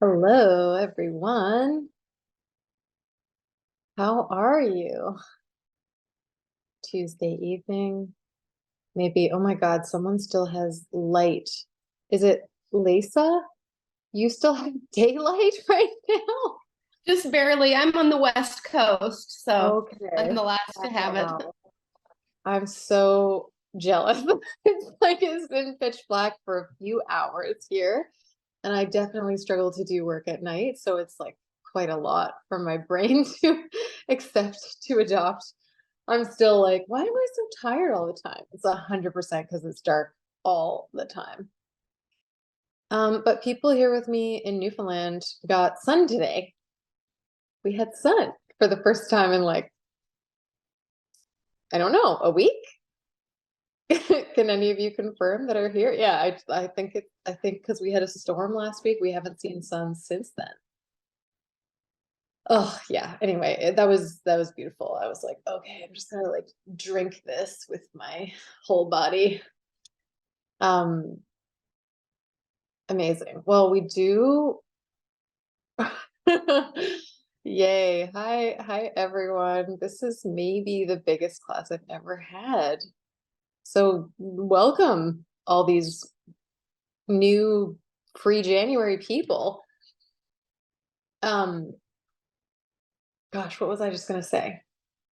Hello, everyone. How are you? Tuesday evening. Maybe, oh my God, someone still has light. Is it Lisa? You still have daylight right now? Just barely. I'm on the West Coast, so I'm Okay. the last to have it. Wow. I'm so jealous. It's like it's been pitch black for a few hours here, and I definitely struggle to do work at night, so it's like quite a lot for my brain to accept to adopt. I'm still like, why am I so tired all the time? It's 100% because it's dark all the time. But people here with me in Newfoundland got sun today. We had sun for the first time in like, I don't know, a week? Can any of you confirm that are here? Yeah, I think because we had a storm last week, we haven't seen sun since then. Oh yeah. Anyway, that was beautiful. I was like, okay, I'm just gonna like drink this with my whole body. Um, Amazing. Well, we do. Yay. Hi everyone. This is maybe the biggest class I've ever had. So welcome all these new pre-January people. Um, Gosh, what was I just gonna say?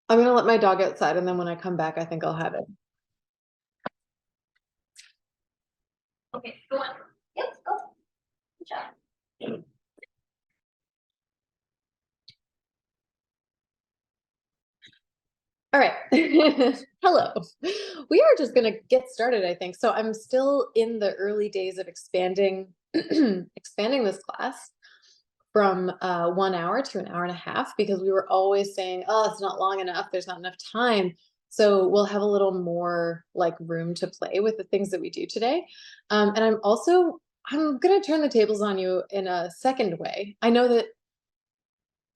I'm gonna let my dog outside, and then when I come back, I think I'll have it. Okay, go on. Yep, go. Good job. All right. Hello. We are just going to get started, I think. So I'm still in the early days of expanding expanding this class from 1 hour to an hour and a half because we were always saying, oh, it's not long enough. There's not enough time. So we'll have a little more like room to play with the things that we do today. And I'm going to turn the tables on you in a second way. I know that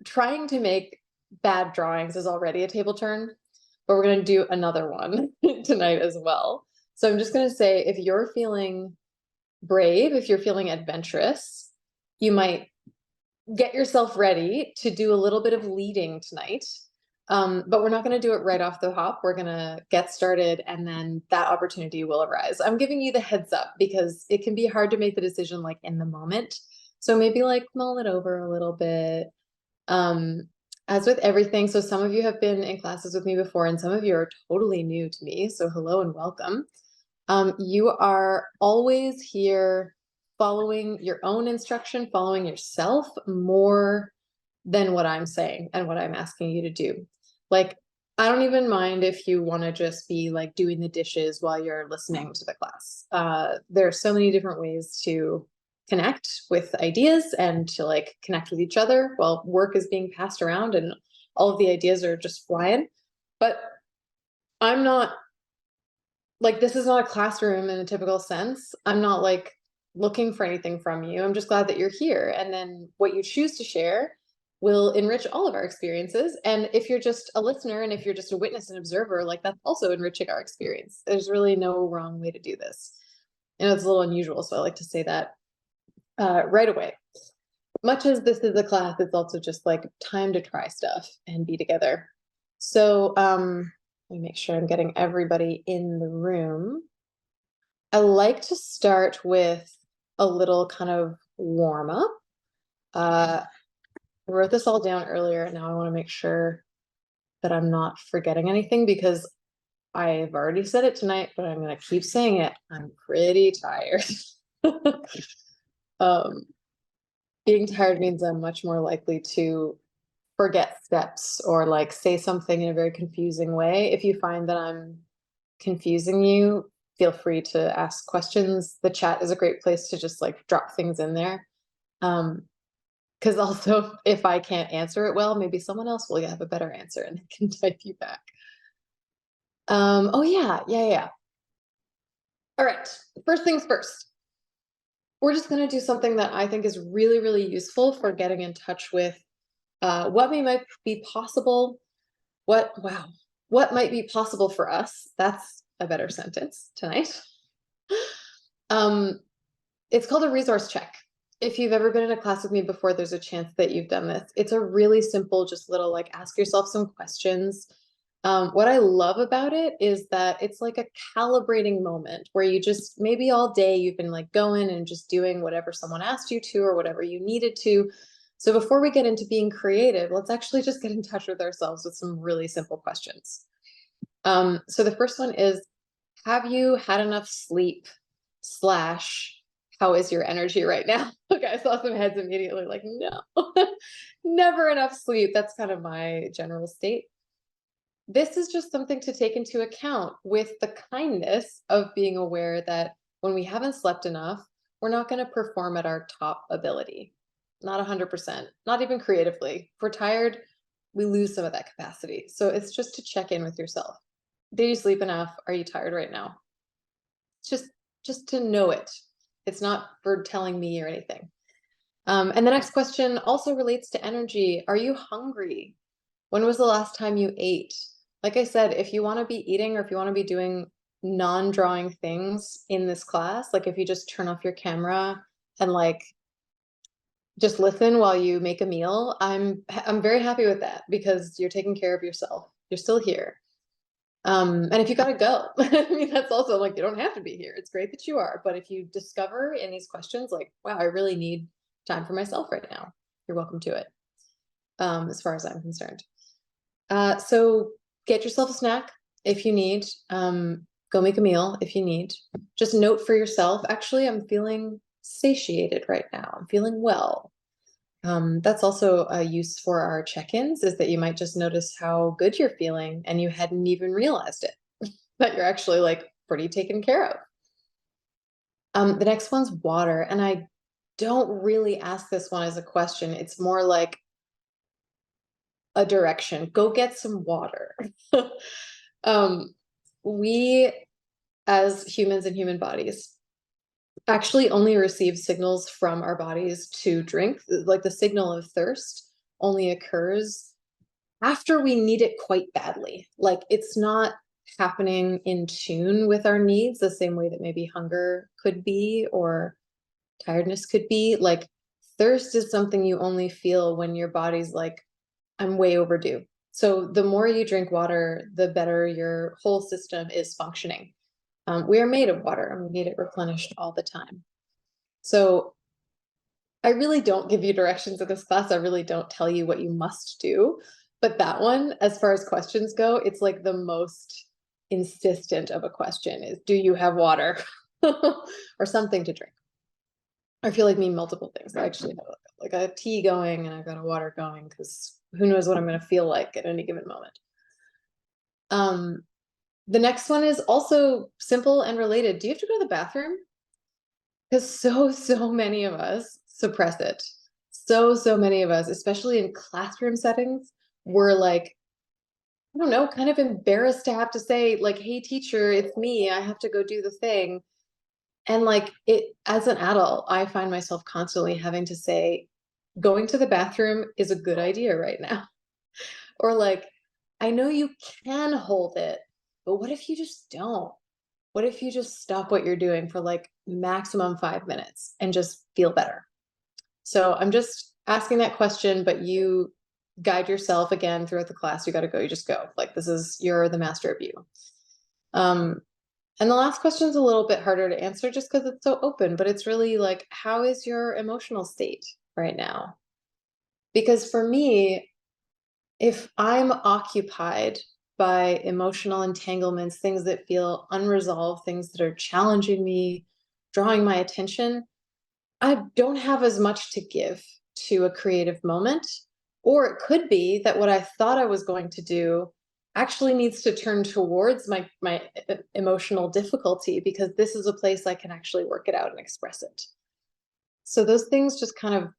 trying to make bad drawings is already a table turn, but we're going to do another one tonight as well. So I'm just going to say, if you're feeling brave, if you're feeling adventurous, you might get yourself ready to do a little bit of leading tonight. But we're not going to do it right off the hop. We're going to get started and then that opportunity will arise. I'm giving you the heads up because it can be hard to make the decision like in the moment. So maybe like mull it over a little bit. Um, as with everything, so some of you have been in classes with me before and some of you are totally new to me. So hello and welcome. You are always here following your own instruction, following yourself more than what I'm saying and what I'm asking you to do. Like, I don't even mind if you want to just be like doing the dishes while you're listening to the class. There are so many different ways to connect with ideas and to like connect with each other while work is being passed around and all of the ideas are just flying. But I'm not like, this is not a classroom in a typical sense. I'm not like looking for anything from you. I'm just glad that you're here. And then what you choose to share will enrich all of our experiences. And if you're just a listener and if you're just a witness and observer, like that's also enriching our experience. There's really no wrong way to do this. You know, it's a little unusual. So I like to say that right away. Much as this is a class, it's also just like time to try stuff and be together. So let me make sure I'm getting everybody in the room. I like to start with a little kind of warm up. I wrote this all down earlier. Now I want to make sure that I'm not forgetting anything because I've already said it tonight, but I'm going to keep saying it. I'm pretty tired. um, Being tired means I'm much more likely to forget steps or like say something in a very confusing way. If you find that I'm confusing you, feel free to ask questions. The chat is a great place to just like drop things in there. Because also if I can't answer it well, maybe someone else will have a better answer and they can type you back. Oh yeah. All right, first things first. We're just going to do something that I think is really, really useful for getting in touch with what might be possible. What might be possible for us? That's a better sentence tonight. It's called a resource check. If you've ever been in a class with me before, there's a chance that you've done this. It's a really simple, just little like ask yourself some questions. What I love about it is that it's like a calibrating moment where you just maybe all day you've been like going and just doing whatever someone asked you to or whatever you needed to. So before we get into being creative, let's actually just get in touch with ourselves with some really simple questions. So the first one is, have you had enough sleep? Slash, how is your energy right now? Okay, I saw some heads immediately like, no, never enough sleep. That's kind of my general state. This is just something to take into account with the kindness of being aware that when we haven't slept enough, we're not going to perform at our top ability. Not 100%, not even creatively. If we're tired, we lose some of that capacity. So it's just to check in with yourself. Did you sleep enough? Are you tired right now? It's just to know it. It's not for telling me or anything. And the next question also relates to energy. Are you hungry? When was the last time you ate? Like I said, if you want to be eating or if you want to be doing non-drawing things in this class, like if you just turn off your camera and like just listen while you make a meal, I'm very happy with that because you're taking care of yourself. You're still here. And if you gotta go, I mean, that's also like, you don't have to be here. It's great that you are, but if you discover in these questions, like, wow, I really need time for myself right now, you're welcome to it. As far as I'm concerned. So get yourself a snack if you need, go make a meal if you need. Just note for yourself, actually, I'm feeling satiated right now. I'm feeling well. That's also a use for our check-ins is that you might just notice how good you're feeling and you hadn't even realized it, that you're actually like pretty taken care of. The next one's water. And I don't really ask this one as a question. It's more like a direction. Go get some water. um, we, as humans and human bodies, actually only receive signals from our bodies to drink. Like the signal of thirst only occurs after we need it quite badly. Like it's not happening in tune with our needs the same way that maybe hunger could be or tiredness could be. Like thirst is something you only feel when your body's like, I'm way overdue. So the more you drink water, the better your whole system is functioning. We are made of water and we need it replenished all the time. So I really don't give you directions in this class. I really don't tell you what you must do. But that one, as far as questions go, it's like the most insistent of a question is, do you have water or something to drink? I feel like mean multiple things. I actually have like a tea going and I've got a water going because who knows what I'm going to feel like at any given moment. The next one is also simple and related. Do you have to go to the bathroom? Because so many of us suppress it. So many of us, especially in classroom settings, we're like, I don't know, kind of embarrassed to have to say, like, hey, teacher, it's me. I have to go do the thing. And like it, as an adult, I find myself constantly having to say, going to the bathroom is a good idea right now. Or like, I know you can hold it, but what if you just don't? What if you just stop what you're doing for like maximum 5 minutes and just feel better? So I'm just asking that question, but you guide yourself again throughout the class. You got to go, you just go. Like this is, you're the master of you. And the last question is a little bit harder to answer just because it's so open, but it's really like, how is your emotional state right now? Because for me, if I'm occupied by emotional entanglements, things that feel unresolved, things that are challenging me, drawing my attention, I don't have as much to give to a creative moment. Or it could be that what I thought I was going to do actually needs to turn towards my emotional difficulty because this is a place I can actually work it out and express it. So those things just kind of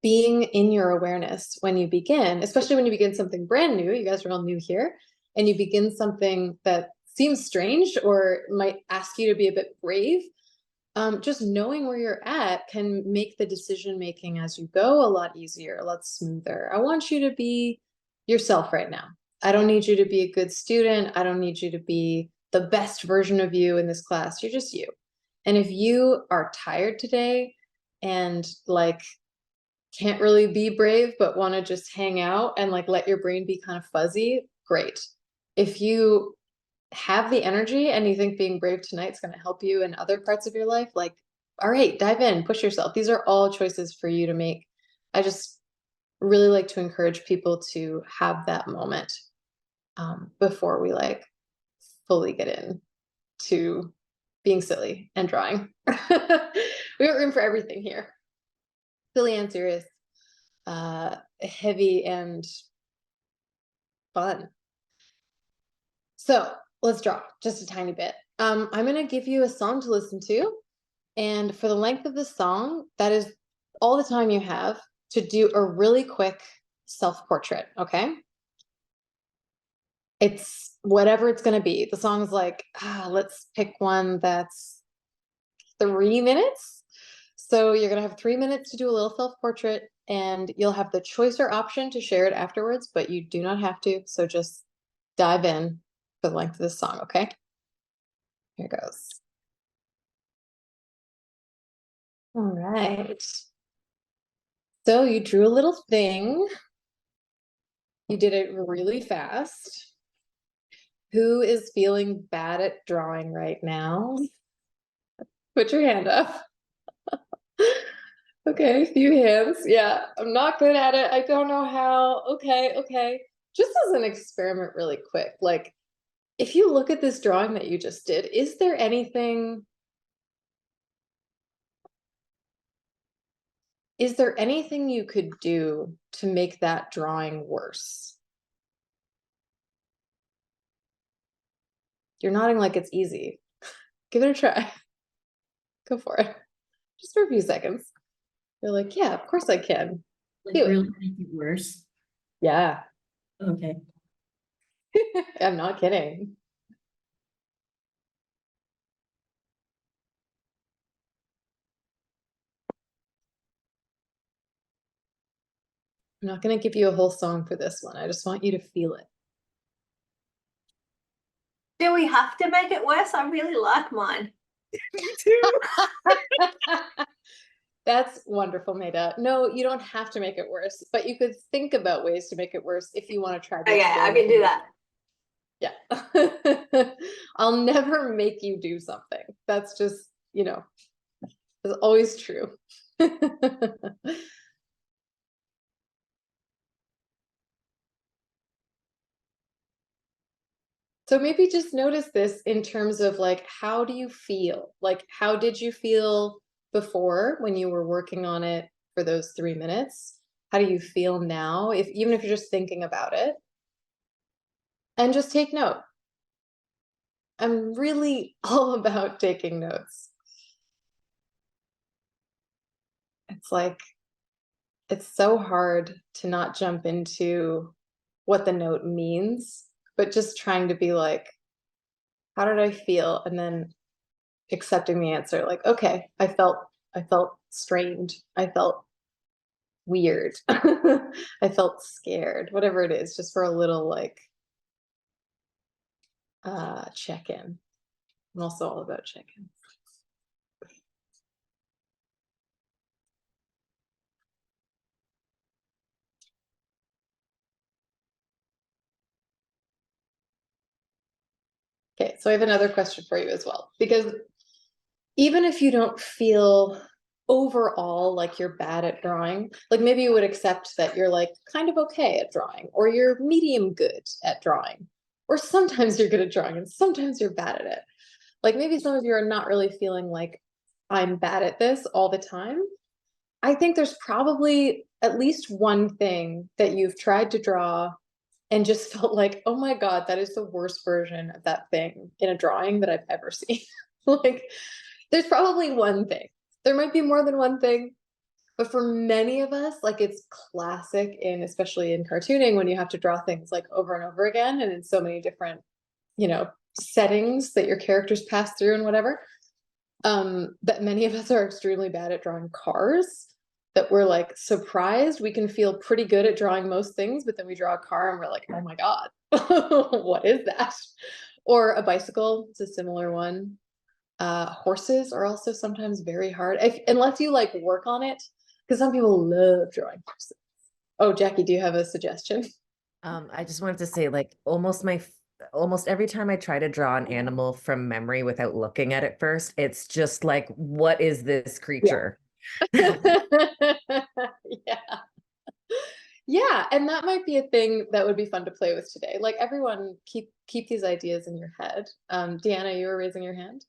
being in your awareness when you begin, especially when you begin something brand new, you guys are all new here, and you begin something that seems strange or might ask you to be a bit brave, just knowing where you're at can make the decision making as you go a lot easier, a lot smoother. I want you to be yourself right now. I don't need you to be a good student. I don't need you to be the best version of you in this class. You're just you. And if you are tired today, and like can't really be brave, but want to just hang out and like let your brain be kind of fuzzy, great. If you have the energy and you think being brave tonight is going to help you in other parts of your life, like, all right, dive in, push yourself. These are all choices for you to make. I just really like to encourage people to have that moment before we like fully get in to being silly and drawing. We have room for everything here. Silly and serious, heavy and fun. So let's draw just a tiny bit. I'm going to give you a song to listen to. And for the length of the song, that is all the time you have to do a really quick self-portrait, okay? It's whatever it's going to be. The song's like, let's pick one that's 3 minutes. So you're going to have 3 minutes to do a little self-portrait, and you'll have the choice or option to share it afterwards, but you do not have to. So just dive in for the length of this song, okay? Here goes. All right. So you drew a little thing. You did it really fast. Who is feeling bad at drawing right now? Put your hand up. Okay, a few hands. Yeah, I'm not good at it. I don't know how. Okay. Just as an experiment really quick, like if you look at this drawing that you just did, is there anything you could do to make that drawing worse? You're nodding like it's easy. Give it a try. Go for it. Just for a few seconds. You're like, yeah, of course I can. Like Do it. really make it worse. Yeah. Okay. I'm not kidding. I'm not going to give you a whole song for this one. I just want you to feel it. Do we have to make it worse? I really like mine. Me too. That's wonderful, Maida. No, you don't have to make it worse, but you could think about ways to make it worse if you want to try to. Okay, I can do that. Yeah. I'll never make you do something. That's just, it's always true. So maybe just notice this in terms of like, how do you feel? Like, how did you feel before when you were working on it for those 3 minutes? How do you feel now, even if you're just thinking about it? And just take note. I'm really all about taking notes. It's like, it's so hard to not jump into what the note means, but just trying to be like, how did I feel? And then accepting the answer, like, okay, I felt strained. I felt weird. I felt scared, whatever it is, just for a little like check-in. I'm also all about check-in. Okay, so I have another question for you as well, because even if you don't feel overall like you're bad at drawing, like maybe you would accept that you're like kind of okay at drawing, or you're medium good at drawing, or sometimes you're good at drawing and sometimes you're bad at it. Like maybe some of you are not really feeling like I'm bad at this all the time. I think there's probably at least one thing that you've tried to draw and just felt like, oh my God, that is the worst version of that thing in a drawing that I've ever seen. Like, there's probably one thing. There might be more than one thing, but for many of us, like it's classic especially in cartooning, when you have to draw things like over and over again and in so many different, settings that your characters pass through and whatever, that many of us are extremely bad at drawing cars, that we're like surprised. We can feel pretty good at drawing most things, but then we draw a car and we're like, oh my God, what is that? Or a bicycle, it's a similar one. Horses are also sometimes very hard, unless you like work on it, because some people love drawing horses. Oh, Jackie, do you have a suggestion? I just wanted to say, like, almost every time I try to draw an animal from memory without looking at it first, it's just like, what is this creature? Yeah. Yeah, and that might be a thing that would be fun to play with today. Like everyone keep these ideas in your head. Deanna, you were raising your hand.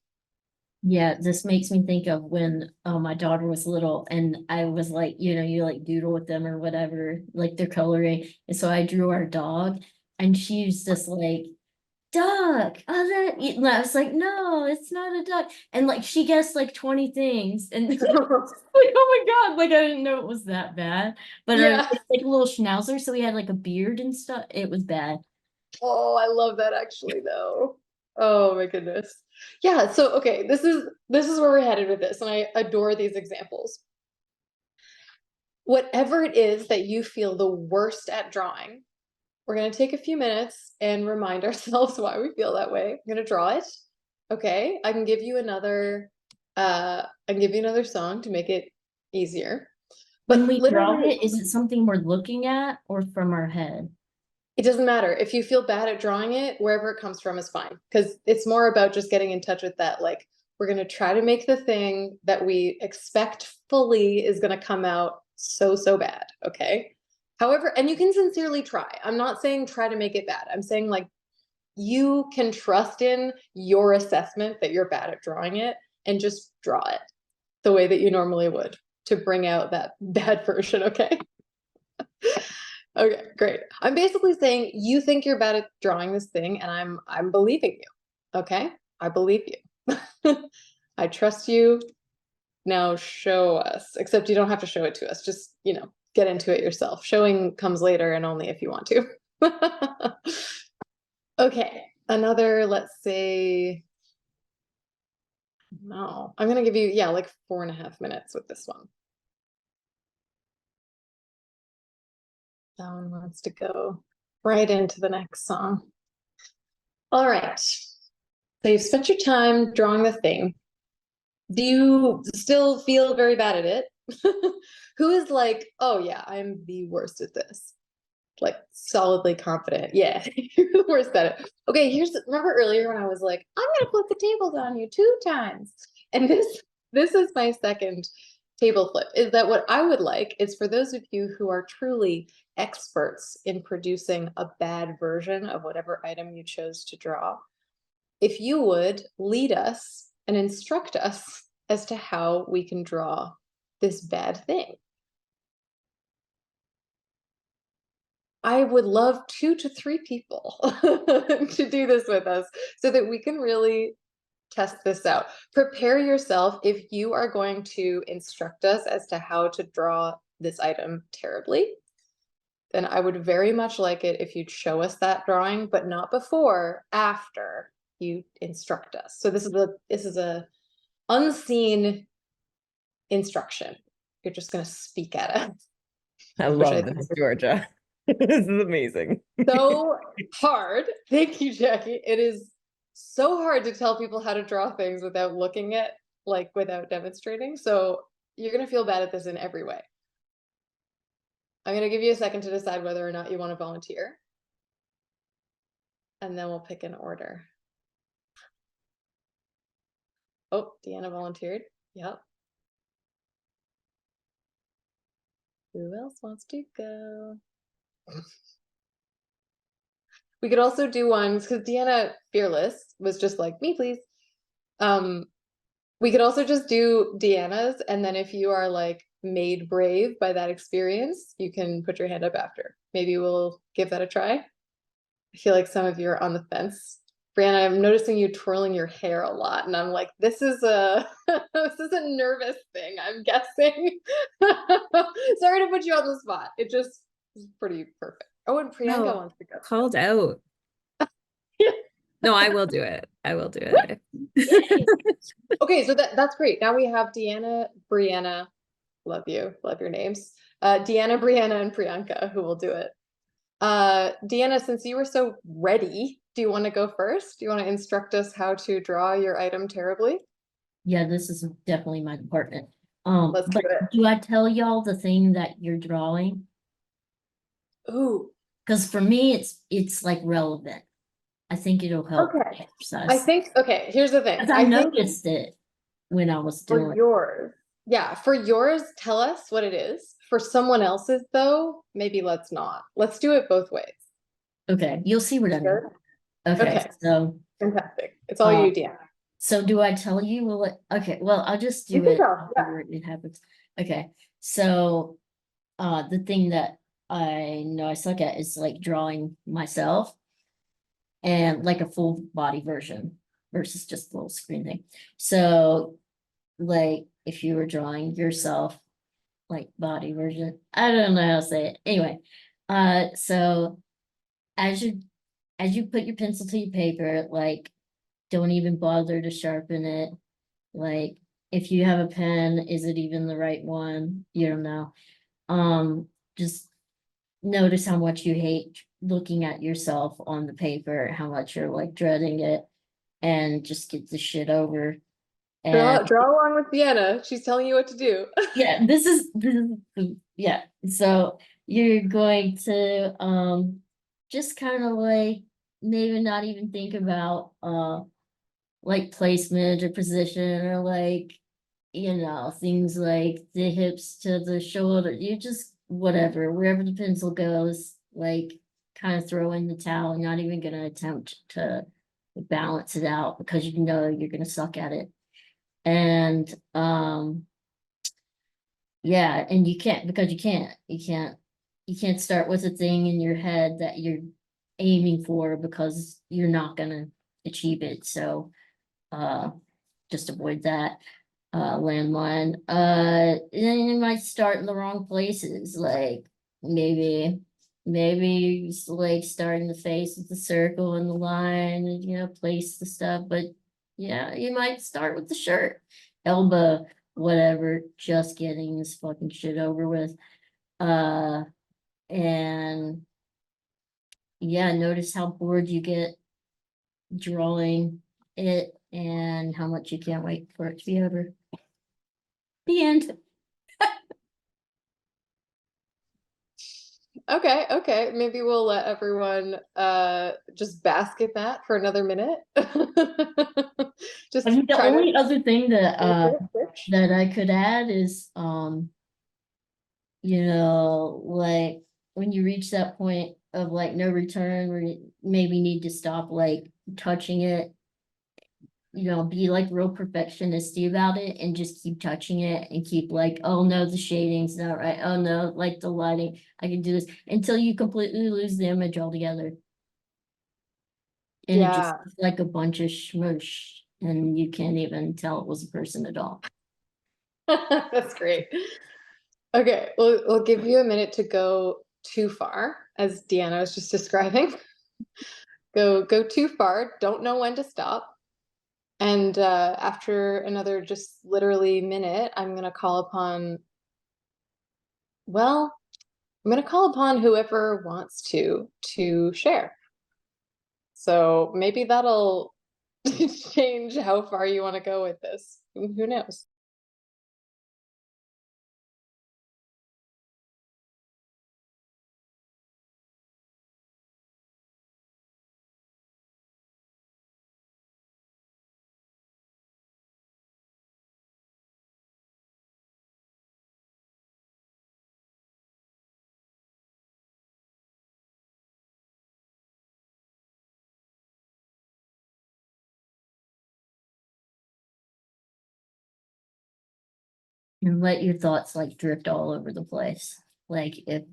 Yeah, this makes me think of when my daughter was little and I was like, you like doodle with them or whatever, like they're coloring. And so I drew our dog and she was just like, duck. Oh, and I was like, no, it's not a duck. And like she guessed like 20 things. And like, oh my God, like I didn't know it was that bad. But Yeah. it's like a little schnauzer, so he had like a beard and stuff. It was bad. Oh, I love that actually though. Oh my goodness. Yeah, so okay, this is where we're headed with this, and I adore these examples. Whatever it is that you feel the worst at drawing, we're going to take a few minutes and remind ourselves why we feel that way. I'm going to draw it. Okay, I can give you another song to make it easier. But When we draw literally, it, is it something we're looking at or from our head? it doesn't matter. If you feel bad at drawing it, wherever it comes from is fine. Because it's more about just getting in touch with that. Like, we're going to try to make the thing that we expect fully is going to come out so bad. Okay. However, and you can sincerely try. I'm not saying try to make it bad. I'm saying like you can trust in your assessment that you're bad at drawing it and just draw it the way that you normally would to bring out that bad version. Okay. Okay, great. I'm basically saying you think you're bad at drawing this thing, and I'm believing you. Okay, I believe you. I trust you. Now show us. Except you don't have to show it to us. Just get into it yourself. Showing comes later, and only if you want to. Okay, another. Let's say. No, I'm gonna give you like 4.5 minutes with this one. That one wants to go right into the next song. All right. So you've spent your time drawing the thing. Do you still feel very bad at it? Who is like, oh yeah, I'm the worst at this? Like solidly confident. Yeah, you're the worst at it. Okay, remember earlier when I was like, I'm gonna flip the tables on you 2 times. And this is my second table flip, is that what I would like is for those of you who are truly experts in producing a bad version of whatever item you chose to draw, if you would lead us and instruct us as to how we can draw this bad thing. I would love 2 to 3 people to do this with us so that we can really test this out. Prepare yourself if you are going to instruct us as to how to draw this item terribly. Then I would very much like it if you'd show us that drawing, but not before, after you instruct us. So this is a unseen instruction. You're just going to speak at us. I Which love this, Georgia. This is amazing. So hard. Thank you, Jackie. It is so hard to tell people how to draw things without looking at, like, without demonstrating. So you're going to feel bad at this in every way. I'm going to give you a second to decide whether or not you want to volunteer. And then we'll pick an order. Oh, Deanna volunteered. Yep. Who else wants to go? We could also do ones because Deanna Fearless was just like, me, please. We could also just do Deanna's, and then if you are like made brave by that experience, you can put your hand up after. Maybe we'll give that a try. I feel like some of you are on the fence. Brianna, I'm noticing you twirling your hair a lot, and I'm like, this is a this is a nervous thing, I'm guessing. Sorry to put you on the spot. It just is pretty perfect. Oh, and Priyanka No, wants to go. called out. No, I will do it. I will do it. Okay, so that's great. Now we have Deanna, Brianna, love your names. Deanna, Brianna, and Priyanka who will do it. Deanna, since you were so ready, do you want to go first? Do you want to instruct us how to draw your item terribly? Yeah, this is definitely my department. Let's But do it. do I tell y'all the thing that you're drawing? Ooh, Because for me, it's like relevant. I think it'll help the okay. exercise. I think, okay, here's the thing. Because I I think noticed it when I was for doing. yours, yeah, for yours, tell us what it is. For someone else's, though, maybe let's not. Let's do it both ways. Okay, you'll see what I mean. Sure? Okay, Okay. so Fantastic. It's all you, Deanna. so do I tell you? Will it? Okay, well, I'll just You do can it. tell, yeah. However it happens. Okay, so the thing that I know I suck at is like drawing myself and like a full body version versus just a little screen thing. So like if you were drawing yourself like body version, I don't know how to say it. Anyway, so as you put your pencil to your paper, like don't even bother to sharpen it. Like if you have a pen, is it even the right one? You don't know. Just notice how much you hate looking at yourself on the paper, how much you're like dreading it, and just get the shit over. And Draw along with Deanna. She's telling you what to do. yeah, yeah. So you're going to just kind of like maybe not even think about like placement or position or like things like the hips to the shoulder. You just whatever, wherever the pencil goes, like kind of throw in the towel, not even gonna attempt to balance it out because you know you're gonna suck at it. And yeah, and you can't because you can't start with a thing in your head that you're aiming for because you're not gonna achieve it. So just avoid that landmine. Then you might start in the wrong places, like maybe like starting the face with the circle and the line, and place the stuff. But yeah, you might start with the shirt, elbow, whatever, just getting this fucking shit over with. Uh, and yeah, notice how bored you get drawing it and how much you can't wait for it to be over. The end. Okay. Maybe we'll let everyone just bask in that for another minute. Just I mean, the try only to other thing that switch. that I could add is like when you reach that point of like no return where you maybe need to stop like touching it, be like real perfectionisty about it and just keep touching it and keep like, oh no, the shading's not right. Oh no, like the lighting, I can do this until you completely lose the image altogether. And it just Yeah. looks like a bunch of smush and you can't even tell it was a person at all. That's great. Okay, we'll give you a minute to go too far, as Deanna was just describing. Go too far, don't know when to stop. And after another just literally minute, I'm gonna call upon, well, I'm gonna call upon whoever wants to share. So maybe that'll change how far you want to go with this. Who knows? And let your thoughts like drift all over the place. Like if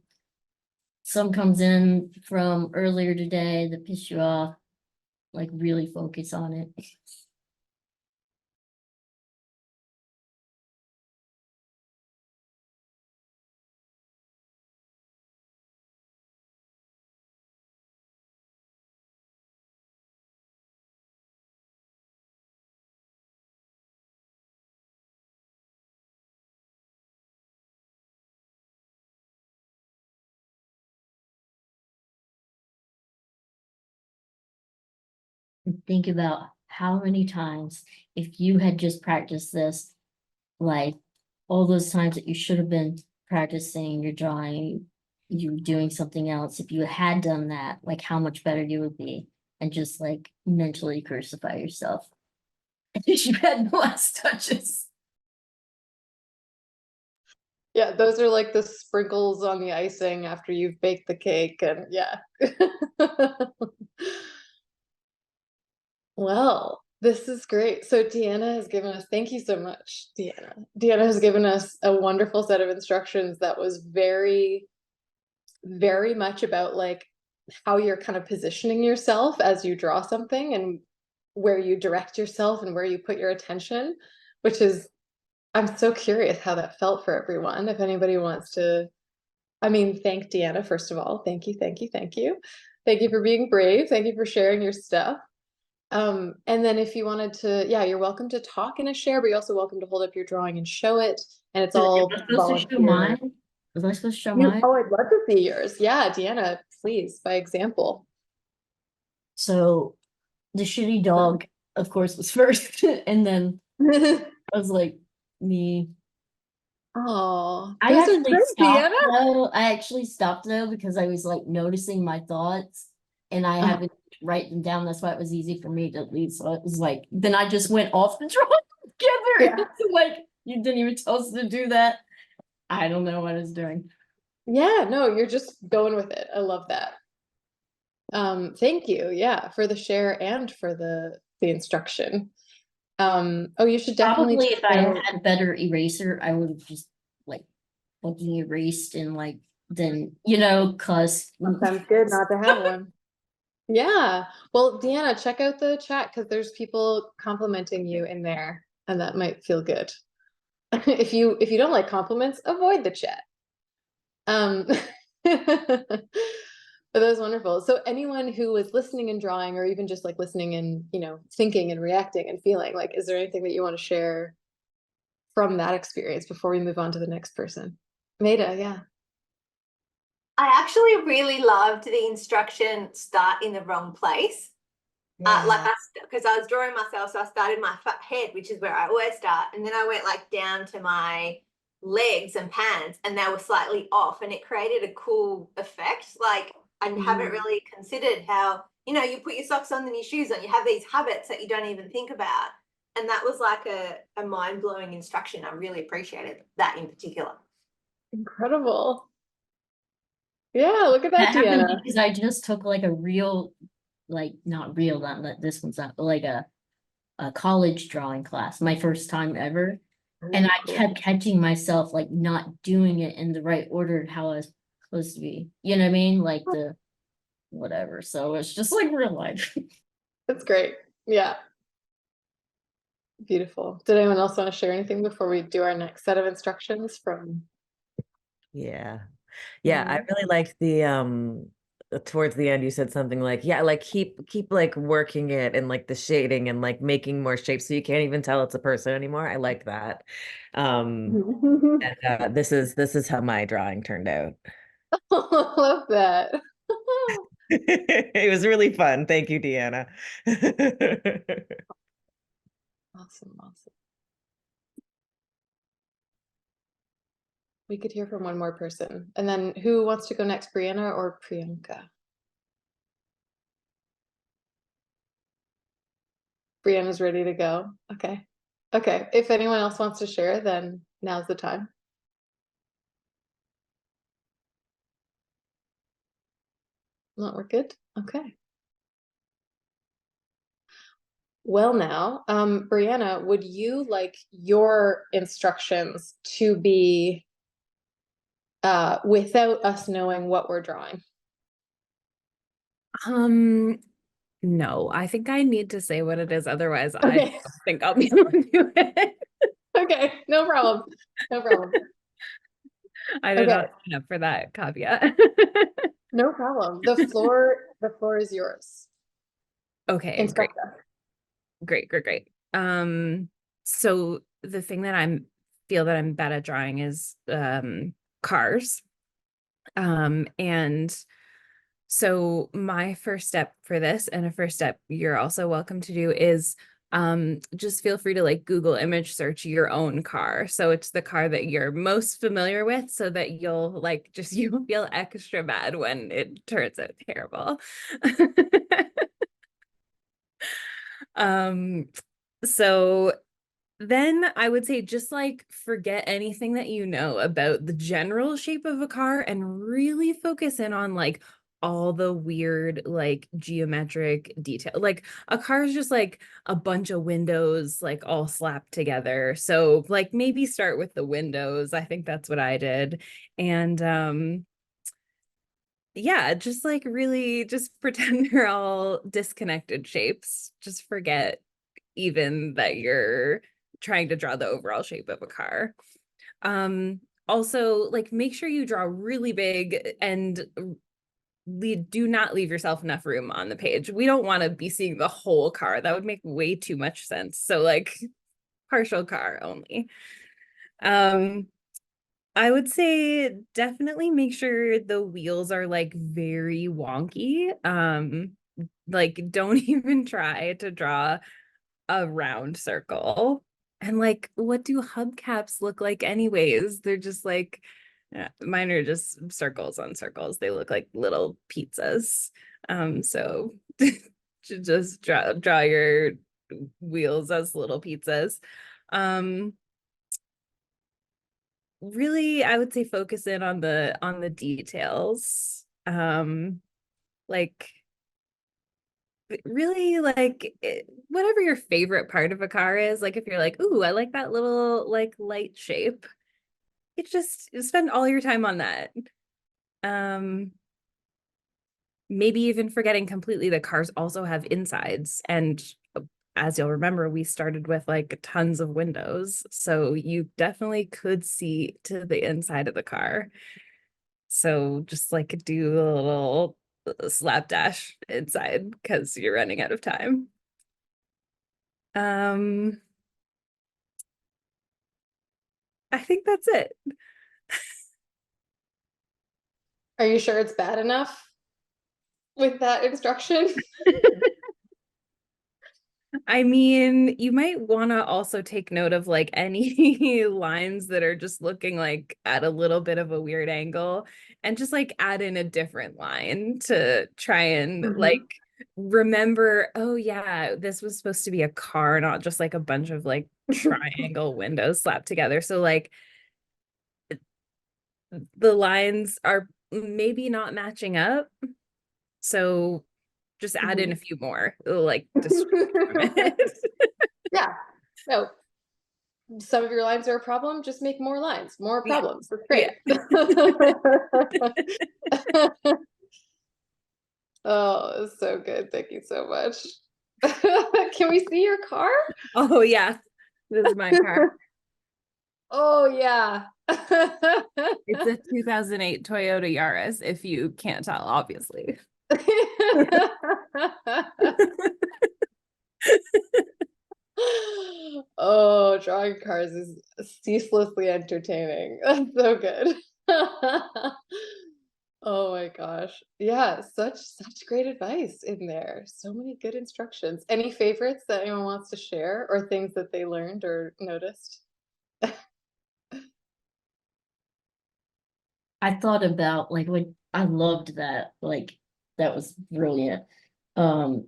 some comes in from earlier today that pissed you off, like really focus on it. And think about how many times, if you had just practiced this, like all those times that you should have been practicing your drawing, you doing something else, if you had done that, like how much better you would be, and just like mentally crucify yourself. If you had the last touches. Yeah, those are like the sprinkles on the icing after you've baked the cake, and yeah. Well, this is great. So Deanna has given us, thank you so much, Deanna. Deanna has given us a wonderful set of instructions that was very, very much about like how you're kind of positioning yourself as you draw something and where you direct yourself and where you put your attention, which is, I'm so curious how that felt for everyone. If anybody wants to, I mean, thank Deanna, first of all. Thank you, thank you, thank you. Thank you for being brave. Thank you for sharing your stuff. And then if you wanted to, yeah, you're welcome to talk in a share, but you're also welcome to hold up your drawing and show it. And it's all Am I supposed to show volunteer. mine? Was I supposed to show You, mine? oh, I'd love to see yours. Yeah, Deanna, please, by example. So the shitty dog, of course, was first, and then I was like, me. Oh, I those are actually great, stopped Deanna. though. I actually stopped though because I was like noticing my thoughts, and I haven't write them down. That's why it was easy for me to leave. So it was like, then I just went off the drawing together. Yeah. It's like, you didn't even tell us to do that. I don't know what I was doing. Yeah, no, you're just going with it. I love that. Thank you, yeah, for the share and for the instruction. Oh, you should definitely Probably if check I out- had a better eraser, I would have just like fucking erased and like then, you know, cuss. Sometimes good not to have one. Yeah. Well, Deanna, check out the chat because there's people complimenting you in there, and that might feel good. If you don't like compliments, avoid the chat. But that was wonderful. So anyone who was listening and drawing, or even just like listening and, you know, thinking and reacting and feeling, like, is there anything that you want to share from that experience before we move on to the next person? Maida, yeah. I actually really loved the instruction start in the wrong place. Because I was drawing myself, so I started my head, which is where I always start, and then I went like down to my legs and pants, and they were slightly off, and it created a cool effect. Like I haven't really considered how, you know, you put your socks on and your shoes on, you have these habits that you don't even think about, and that was like a mind-blowing instruction. I really appreciated that in particular. Incredible. Yeah, look at That that, happened Deanna. because I just took like a real, like not real, not that this one's not, but like a college drawing class, my first time ever. And I Cool. kept catching myself like not doing it in the right order how I was supposed to be. You know what I mean? Like the whatever. So it's just like real life. That's great. Yeah. Beautiful. Did anyone else want to share anything before we do our next set of instructions from? Yeah. I Yeah. really liked the towards the end you said something like, yeah, like keep like working it and like the shading and like making more shapes so you can't even tell it's a person anymore. I like that. And this is how my drawing turned out. I love that. It was really fun. Thank you, Deanna. Awesome, awesome. We could hear from one more person. And then who wants to go next, Brianna or Priyanka? Brianna's ready to go. Okay. Okay. If anyone else wants to share, then now's the time. No, we're good. Okay. Well now, Brianna, would you like your instructions to be without us knowing what we're drawing? No, I think I need to say what it is. Otherwise, I Okay. don't think I'll be able to do it. Okay, no problem. No problem. I did Okay. not sign up for that caveat. No problem. The floor is yours. Okay, great. Instruct us. Great. So the thing that feel that I'm bad at drawing is cars. And So my first step for this, and a first step you're also welcome to do, is just feel free to like Google image search your own car. So it's the car that you're most familiar with, so that you'll like just you'll feel extra bad when it turns out terrible. So then I would say just like forget anything that you know about the general shape of a car and really focus in on like all the weird like geometric detail. Like a car is just like a bunch of windows like all slapped together. So like maybe start with the windows. I think that's what I did. And yeah, just like really just pretend they're all disconnected shapes. Just forget even that you're trying to draw the overall shape of a car. Also, like make sure you draw really big and do not leave yourself enough room on the page. We don't want to be seeing the whole car. That would make way too much sense. So like partial car only. I would say definitely make sure the wheels are like very wonky. Like don't even try to draw a round circle. And like, what do hubcaps look like anyways? They're just like, mine are just circles on circles. They look like little pizzas. So just draw your wheels as little pizzas. Really, I would say focus in on the details. Like really like whatever your favorite part of a car is, like if you're like, ooh, I like that little like light shape, it just spend all your time on that. um Maybe even forgetting completely that cars also have insides, and as you'll remember, we started with like tons of windows, so you definitely could see to the inside of the car. So just like do a little slapdash inside because you're running out of time. Um, I think that's it. Are you sure it's bad enough with that instruction? I mean, you might want to also take note of like any lines that are just looking like at a little bit of a weird angle, and just like add in a different line to try and like remember, oh yeah, this was supposed to be a car, not just like a bunch of like triangle windows slapped together. So like the lines are maybe not matching up. So just add in a few more, like distract from it. Yeah. No. Some of your lines are a problem, just make more lines, more Yeah. problems. That's great. Oh, it's so good. Thank you so much. Can we see your car? Oh yeah, this is my car. Oh yeah. It's a 2008 Toyota Yaris, if you can't tell, obviously. Oh, drawing cars is ceaselessly entertaining. That's so good. Oh my gosh. Yeah, such great advice in there. So many good instructions. Any favorites that anyone wants to share, or things that they learned or noticed? I thought about like when I loved that, like that was brilliant. Um,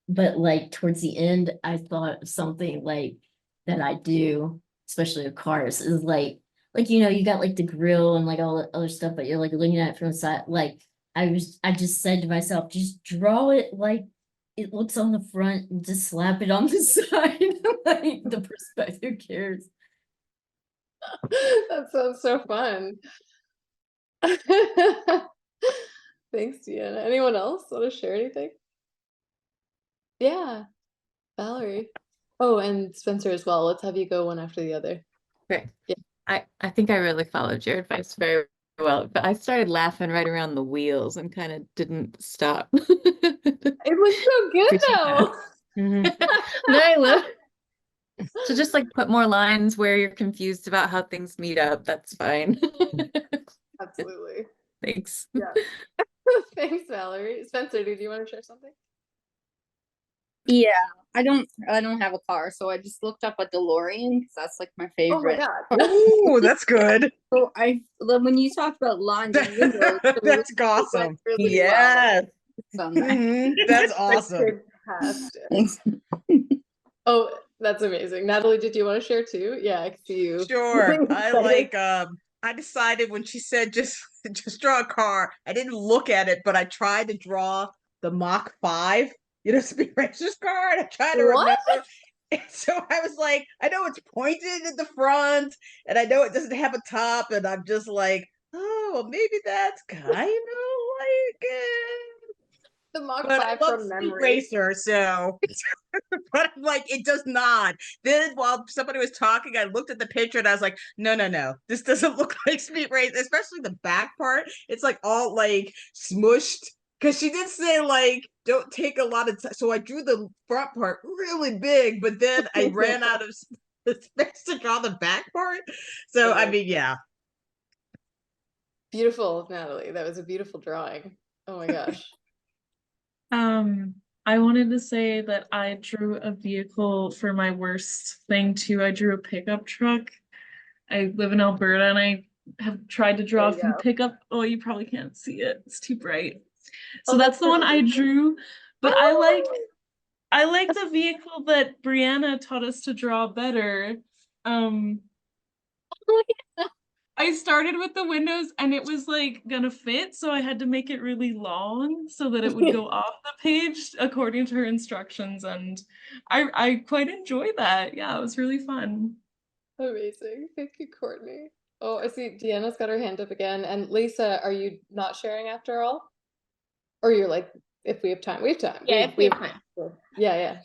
but like towards the end, I thought of something like that I do, especially with cars, is like you know, you got like the grill and like all the other stuff, but you're like looking at it from the side. Like I just said to myself, just draw it like it looks on the front and just slap it on the side. Like the perspective cares. That sounds so fun. Thanks, Deanna. Anyone else want to share anything? Yeah, Valerie. Oh, and Spencer as well. Let's have you go one after the other. Great. Yeah. I think I really followed your advice very well, but I started laughing right around the wheels and kind of didn't stop. It was so good Appreciate that. though. No, I will. So just like put more lines where you're confused about how things meet up. That's fine. Absolutely. Thanks. Yeah. Thanks, Valerie. Spencer, did you want to share something? Yeah, I don't have a car, so I just looked up a DeLorean because that's like my Oh my favorite. God. Ooh, that's good. So when you talked about launching windows, so That's it awesome. went really Yes. well on that. That's awesome. Fantastic. Oh, that's amazing. Natalie, did you want to share too? Yeah, I can see you. Sure. getting I excited. like I decided when she said just draw a car, I didn't look at it, but I tried to draw the Mach 5, Speed Racer's car, and I tried to What? remember. And so I was like, I know it's pointed at the front, and I know it doesn't have a top, and I'm just like, oh, well, maybe that's kind of like it. The Mach But 5 I love from Speed memory. Racer, so but I'm like, it does not. Then while somebody was talking, I looked at the picture and I was like, no, no, no. This doesn't look like Speed Racer, especially the back part. It's like all like smushed. Cause she did say like don't take a lot of time. So I drew the front part really big, but then I ran out of space to draw the back part. So I Okay. mean, yeah. Beautiful, Natalie. That was a beautiful drawing. Oh my gosh. I wanted to say that I drew a vehicle for my worst thing too. I drew a pickup truck. I live in Alberta and I have tried to draw There you from go. pickup. Oh, you probably can't see it. It's too bright. So Oh, that's the one I perfect. drew. But I like Oh! the vehicle that Brianna taught us to draw better. I started with the windows and it was like gonna fit, so I had to make it really long so that it would go off the page according to her instructions, and I quite enjoy that. Yeah, it was really fun. Amazing. Thank you, Courtney. Oh, I see Deanna's got her hand up again. And Lisa, are you not sharing after all? Or you're like, if we have time, we have time. Yeah, if we have time. Yeah, yeah.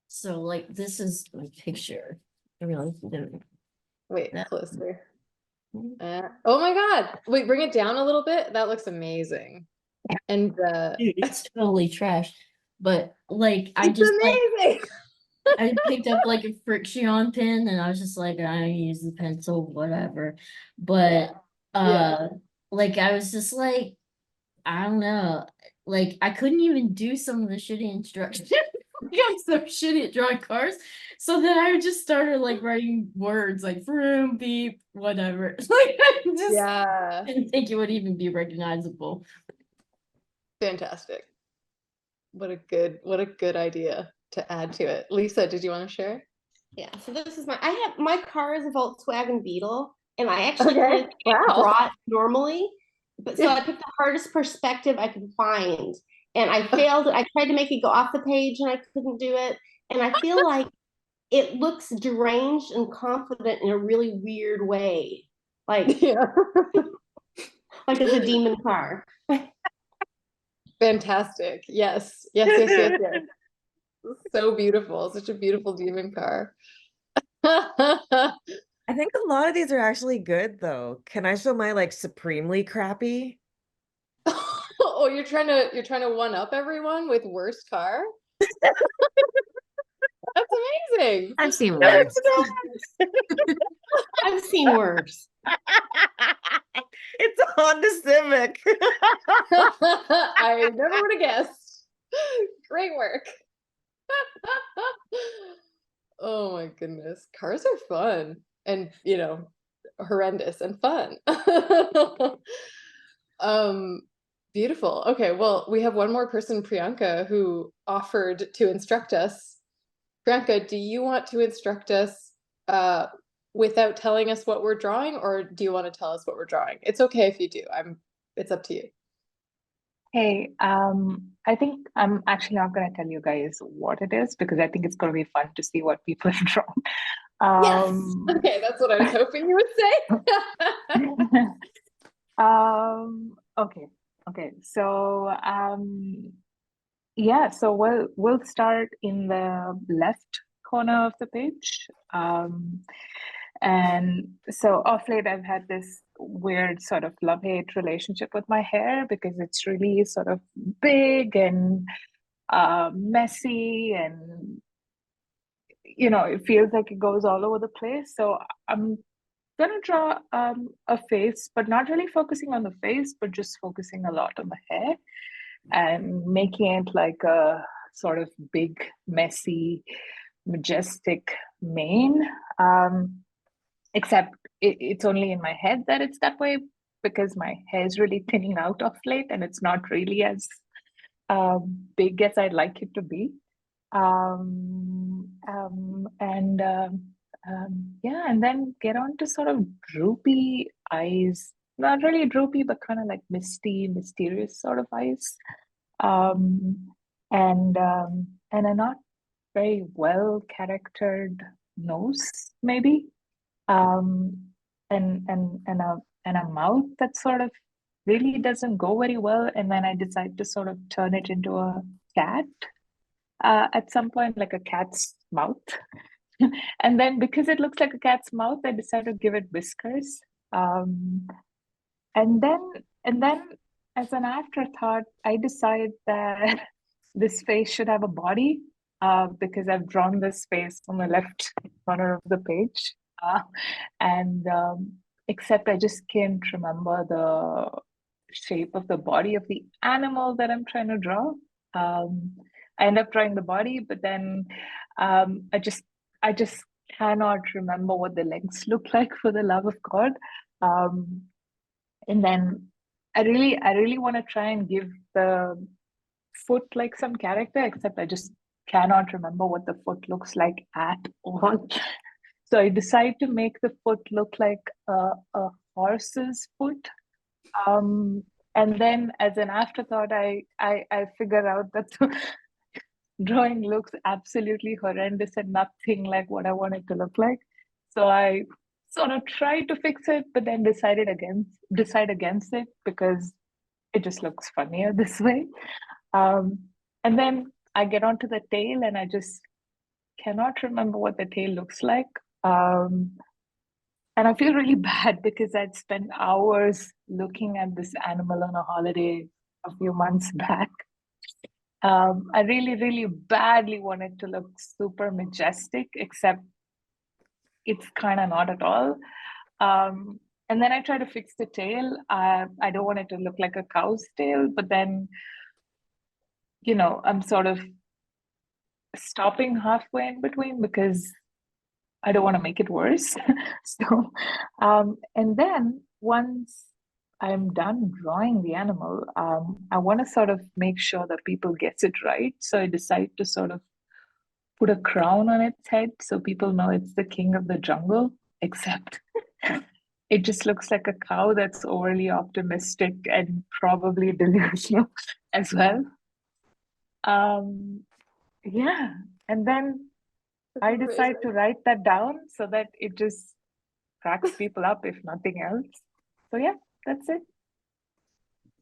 So like this is my picture. I realize you didn't. Wait, Yeah. closer. Oh my God. Wait, bring it down a little bit. That looks amazing. And Dude, it's totally trash. But like I it's just like amazing. I picked up like a friction pen and I was just like I use the pencil, whatever. But Yeah. like I was just like, I don't know. Like I couldn't even do some of the shitty instructions. I'm so shitty at drawing cars. So then I just started like writing words like vroom, beep, whatever. Like I just Yeah. didn't think it would even be recognizable. Fantastic. What a good idea to add to it. Lisa, did you want to share? Yeah, so this is my car is a Volkswagen Beetle, and I actually Okay. can't Wow. draw it normally, but so I picked the hardest perspective I could find, and I failed. I tried to make it go off the page, and I couldn't do it. And I feel like it looks deranged and confident in a really weird way, like Yeah. like it's a demon car. Fantastic. Yes. Yes, yes, yes, yes. So beautiful. Such a beautiful demon car. I think a lot of these are actually good though. Can I show my like supremely crappy? Oh, you're trying to one up everyone with worst car? That's amazing. I've seen worse. I've seen worse. It's a Honda Civic. I never would have guessed. Great work. Oh my goodness. Cars are fun and, horrendous and fun. Beautiful. Okay, well, we have one more person, Priyanka, who offered to instruct us. Priyanka, do you want to instruct us without telling us what we're drawing, or do you want to tell us what we're drawing? It's okay if you do. It's up to you. Hey, I think I'm actually not going to tell you guys what it is because I think it's going to be fun to see what people have drawn. Yes. Okay, that's what I was hoping you would say. Okay. So, yeah, so we'll start in the left corner of the page. And so off late, I've had this weird sort of love-hate relationship with my hair because it's really sort of big and messy, and it feels like it goes all over the place. So I'm gonna draw a face, but not really focusing on the face, but just focusing a lot on the hair and making it like a sort of big, messy, majestic mane. Except it's only in my head that it's that way because my hair is really thinning out of late and it's not really as big as I'd like it to be. Yeah, and then get on to sort of droopy eyes, not really droopy, but kind of like misty, mysterious sort of eyes. And a not very well charactered nose, maybe. And a mouth that sort of really doesn't go very well. And then I decide to sort of turn it into a cat at some point, like a cat's mouth. And then because it looks like a cat's mouth, I decided to give it whiskers. And then as an afterthought, I decided that this face should have a body because I've drawn this face on the left corner of the page. And except I just can't remember the shape of the body of the animal that I'm trying to draw. I end up drawing the body, but then I just cannot remember what the legs look like, for the love of God. And then I really want to try and give the foot like some character, except I just cannot remember what the foot looks like at all. So I decide to make the foot look like a horse's foot. And then as an afterthought, I figure out that the drawing looks absolutely horrendous and nothing like what I want it to look like. So I sort of tried to fix it, but then decide against it because it just looks funnier this way. And then I get onto the tail and I just cannot remember what the tail looks like. And I feel really bad because I'd spent hours looking at this animal on a holiday a few months back. I really, really badly wanted to look super majestic, except it's kind of not at all. And then I try to fix the tail. I don't want it to look like a cow's tail, but then, I'm sort of stopping halfway in between because I don't want to make it worse. So, and then once I'm done drawing the animal, I want to sort of make sure that people gets it right. So I decide to sort of put a crown on its head so people know it's the king of the jungle, except it just looks like a cow that's overly optimistic and probably delusional as well. Yeah, and then I decide to write that down so that it just cracks people up, if nothing else. So yeah, that's it.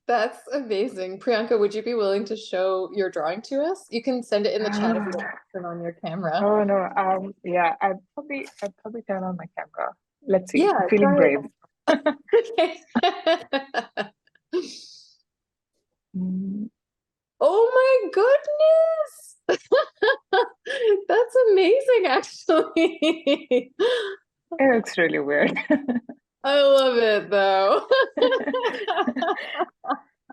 That's amazing. Priyanka, would you be willing to show your drawing to us? You can send it in the chat if you want to turn on your camera. Oh no, yeah, I'd probably turn on my camera. Let's see. Yeah, I'm feeling brave. Okay. Oh my goodness! That's amazing, actually. It looks really weird. I love it though.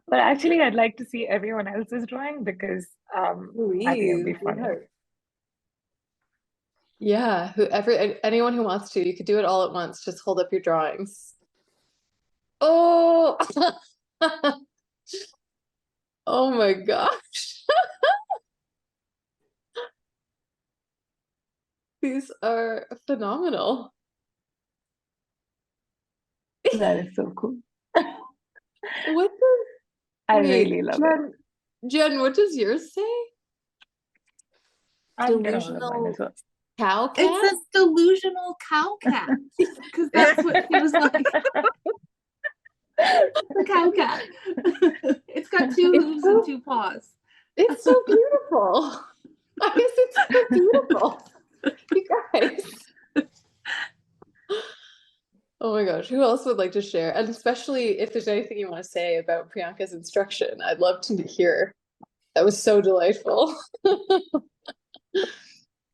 But actually, I'd like to see everyone else's drawing because I think it'd be fun. Yeah, anyone who wants to, you could do it all at once. Just hold up your drawings. Oh, oh my gosh. These are phenomenal. That is so cool. What does I really love it. Jen, what does yours say? Delusional cow cat? It says delusional cow cat because that's what she was like. The cow cat. It's got two hooves and two paws. It's so beautiful. I guess it's so beautiful. You guys. Oh my gosh, who else would like to share? And especially if there's anything you want to say about Priyanka's instruction, I'd love to hear. That was so delightful.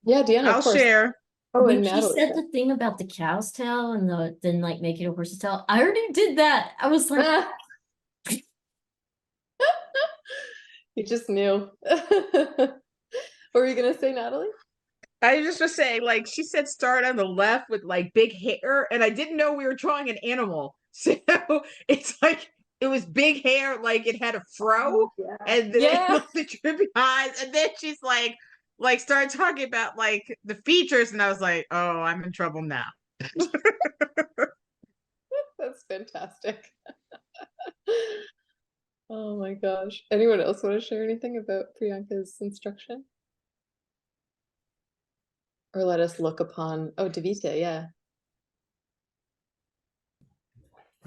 Yeah, Deanna, I'll of course. share. Oh, When and she Natalie. said the thing about the cow's tail and then like make it a horse's tail, I already did that. I was like, You just knew. What were you gonna say, Natalie? I was just gonna say, like, she said start on the left with like big hair, and I didn't know we were drawing an animal. So it's like it was big hair, like it had a fro, Yeah. and then Yeah. like the drippy eyes, and then she's like started talking about like the features, and I was like, oh, I'm in trouble now. That's fantastic. Oh my gosh. Anyone else want to share anything about Priyanka's instruction? Or let us look upon, oh, Davita, yeah.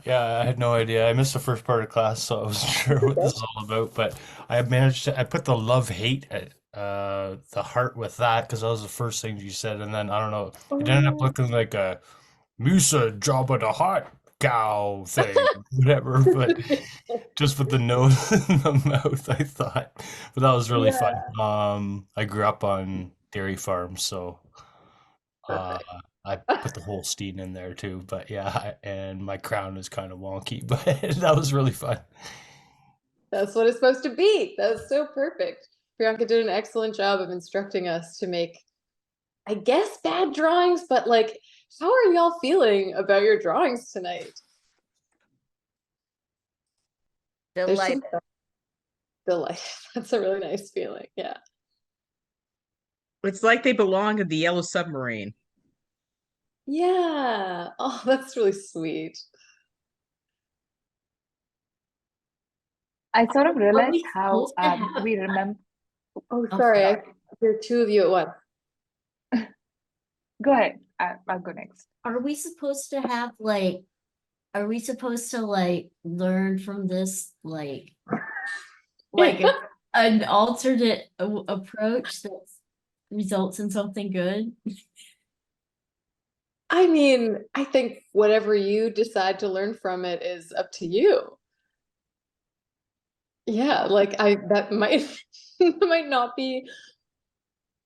Yeah, I had no idea. I missed the first part of class, so I wasn't sure what this is all about. But I managed to, I put the love hate at the heart with that because that was the first thing you said, and then I don't know, it ended up looking like a Musa Jabba the Hutt cow thing, whatever. But just with the nose in the mouth, I thought. But that was really fun. I grew up on dairy farms, so uh, Perfect. I put the Holstein in there too, but yeah, and my crown is kind of wonky, but that was really fun. That's what it's supposed to be. That's so perfect. Priyanka did an excellent job of instructing us to make, I guess, bad drawings, but like, how are y'all feeling about your drawings tonight? There's some Delighted. delight. That's a really nice feeling. Yeah. It's like they belong in the Yellow Submarine. Yeah. Oh, that's really sweet. I sort of are realized we how supposed to have? we remember. Oh, Oh, sorry. I sorry. hear two of you at once. Go ahead. I'll go next. Are we supposed to have like? Are we supposed to like learn from this like an alternate approach that results in something good? I mean, I think whatever you decide to learn from it is up to you. Yeah, like that might that might not be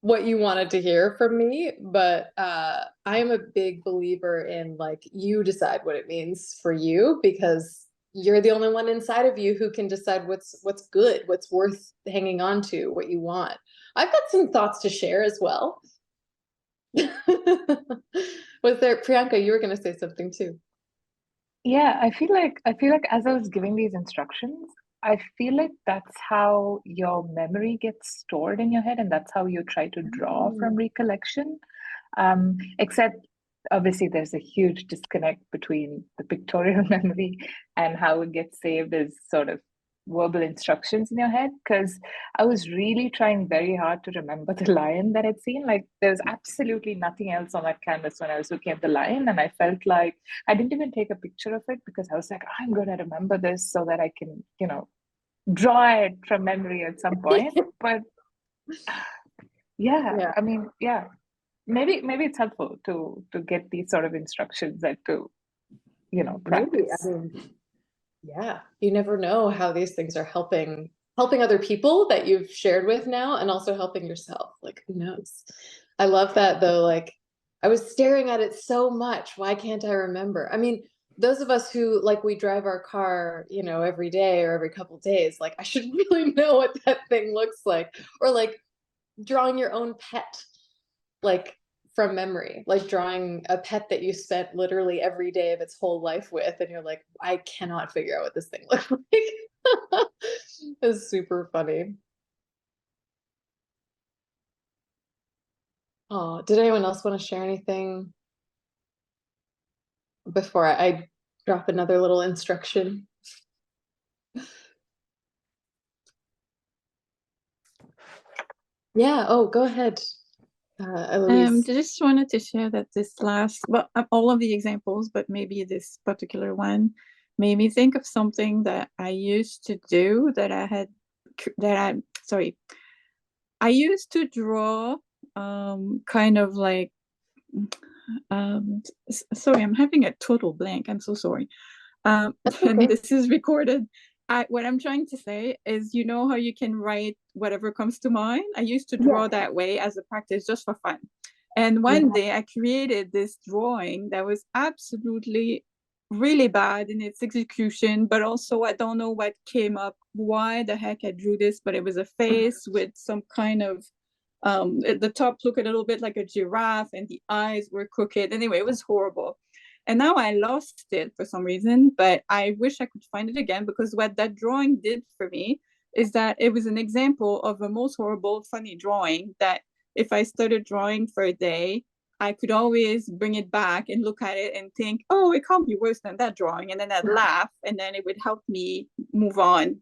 what you wanted to hear from me, but I am a big believer in like you decide what it means for you because you're the only one inside of you who can decide what's good, what's worth hanging on to, what you want. I've got some thoughts to share as well. Was there Priyanka, you were going to say something too. Yeah, I feel like as I was giving these instructions, I feel like that's how your memory gets stored in your head, and that's how you try to draw from recollection. Except obviously there's a huge disconnect between the pictorial memory and how it gets saved as sort of verbal instructions in your head. Because I was really trying very hard to remember the lion that I'd seen. Like there was absolutely nothing else on that canvas when I was looking at the lion, and I felt like I didn't even take a picture of it because I was like, I'm going to remember this so that I can, draw it from memory at some point. But yeah, I mean, yeah, maybe it's helpful to get these sort of instructions and to Maybe. practice. I mean, yeah, you never know how these things are helping other people that you've shared with now and also helping yourself. Like, who knows? I love that though. Like, I was staring at it so much. Why can't I remember? I mean, those of us who like we drive our car, every day or every couple days, like I should really know what that thing looks like. Or like drawing your own pet, like from memory, like drawing a pet that you spent literally every day of its whole life with, and you're like, I cannot figure out what this thing looks like. It's super funny. Oh, did anyone else want to share anything before I drop another little instruction? Yeah, oh, go ahead, Eloise. Just wanted to share that all of the examples, but maybe this particular one made me think of something that I used to do I used to draw kind of like sorry, I'm having a total blank. I'm so sorry. And this is recorded. What I'm trying to say is, you know how you can write whatever comes to mind? I used to draw that way as a practice just for fun. And one day I created this drawing that was absolutely really bad in its execution, but also I don't know what came up, why the heck I drew this, but it was a face with some kind of the top looked a little bit like a giraffe and the eyes were crooked. Anyway, it was horrible. And now I lost it for some reason, but I wish I could find it again, because what that drawing did for me is that it was an example of a most horrible, funny drawing that if I started drawing for a day, I could always bring it back and look at it and think, oh, it can't be worse than that drawing. And then I'd laugh, and then it would help me move on.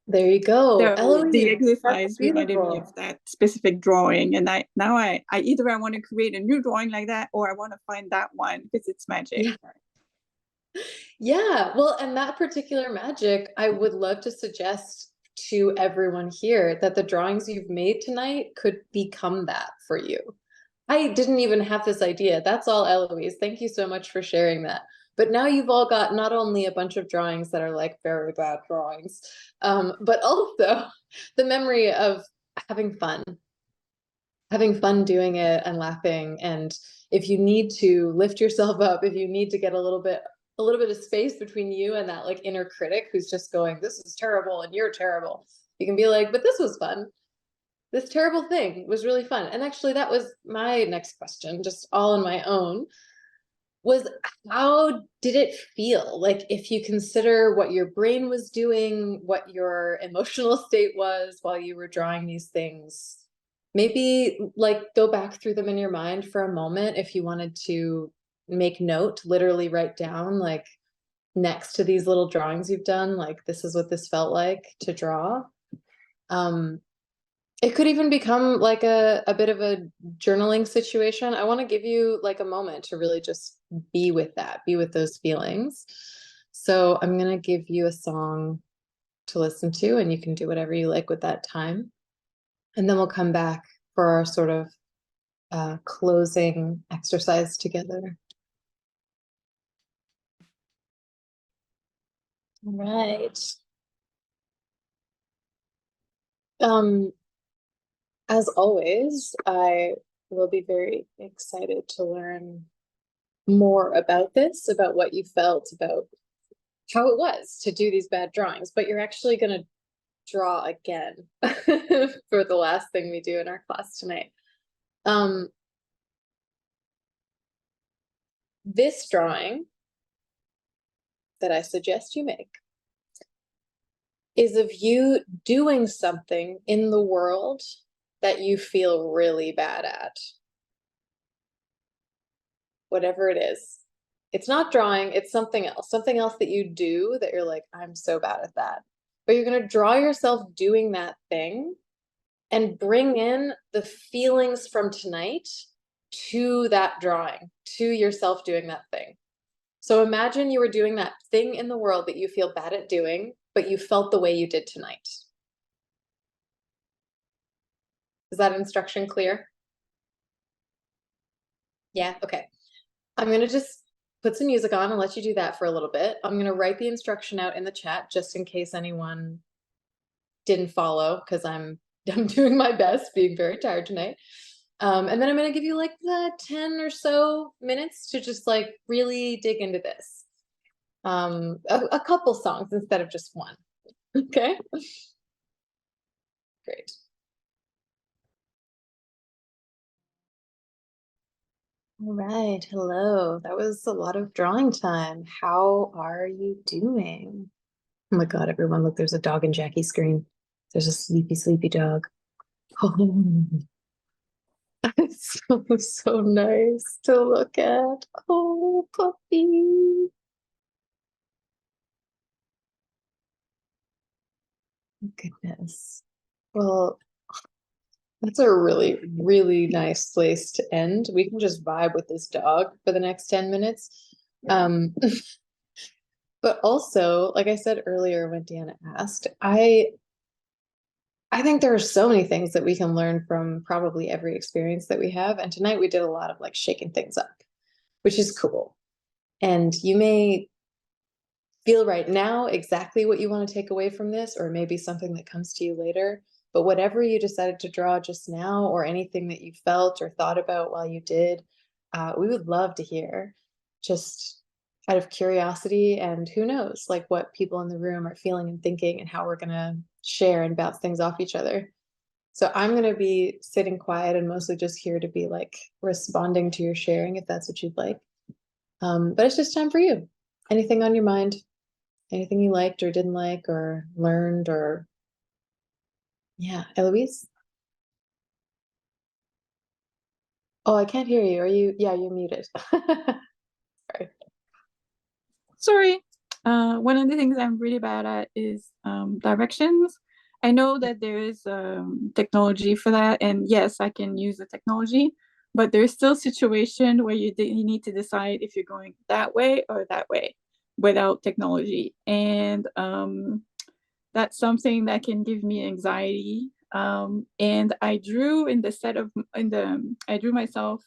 There you go. So Eloise, the that's exercise reminded me beautiful. of that specific drawing. And I either I want to create a new drawing like that, or I want to find that one because it's magic. Yeah. Yeah, well, and that particular magic, I would love to suggest to everyone here that the drawings you've made tonight could become that for you. I didn't even have this idea. That's all Eloise. Thank you so much for sharing that. But now you've all got not only a bunch of drawings that are like very bad drawings, but also the memory of having fun doing it and laughing. And if you need to lift yourself up, if you need to get a little bit of space between you and that like inner critic who's just going, this is terrible and you're terrible, you can be like, but this was fun. This terrible thing was really fun. And actually that was my next question, just all on my own, was how did it feel? Like if you consider what your brain was doing, what your emotional state was while you were drawing these things, maybe like go back through them in your mind for a moment. If you wanted to make note, literally write down like next to these little drawings you've done, like this is what this felt like to draw. It could even become like a bit of a journaling situation. I want to give you like a moment to really just be with that, be with those feelings. So I'm going to give you a song to listen to, and you can do whatever you like with that time. And then we'll come back for our sort of closing exercise together. All right. As always, I will be very excited to learn more about this, about what you felt, about how it was to do these bad drawings, but you're actually going to draw again for the last thing we do in our class tonight. This drawing that I suggest you make is of you doing something in the world that you feel really bad at. Whatever it is. It's not drawing, it's something else that you do that you're like, I'm so bad at that. But you're going to draw yourself doing that thing and bring in the feelings from tonight to that drawing, to yourself doing that thing. So imagine you were doing that thing in the world that you feel bad at doing, but you felt the way you did tonight. Is that instruction clear? Yeah, okay. I'm going to just put some music on and let you do that for a little bit. I'm going to write the instruction out in the chat just in case anyone didn't follow, because I'm doing my best, being very tired tonight. And then I'm going to give you like the 10 or so minutes to just like really dig into this. A couple songs instead of just one. Okay. Great. All right. Hello. That was a lot of drawing time. How are you doing? Oh my God, everyone, look, there's a dog in Jackie's screen. There's a sleepy, sleepy dog. Oh, it's so nice to look at. Oh, puppy. Goodness. Well, that's a really, really nice place to end. We can just vibe with this dog for the next 10 minutes. But also, like I said earlier when Deanna asked, I think there are so many things that we can learn from probably every experience that we have. And tonight we did a lot of like shaking things up, which is cool. And you may feel right now exactly what you want to take away from this, or maybe something that comes to you later. but whatever you decided to draw just now, or anything that you felt or thought about while you did, we would love to hear, just out of curiosity, and who knows, like what people in the room are feeling and thinking, and how we're gonna share and bounce things off each other. So I'm gonna be sitting quiet and mostly just here to be like responding to your sharing, if that's what you'd like. But it's just time for you. Anything on your mind? Anything you liked or didn't like or learned, or yeah, Eloise? Oh, I can't hear you. Are you? Yeah, you're muted. Sorry. Sorry. One of the things I'm really bad at is directions. I know that there is technology for that, and yes, I can use the technology, but there's still a situation where you need to decide if you're going that way or that way without technology, and that's something that can give me anxiety. And I drew I drew myself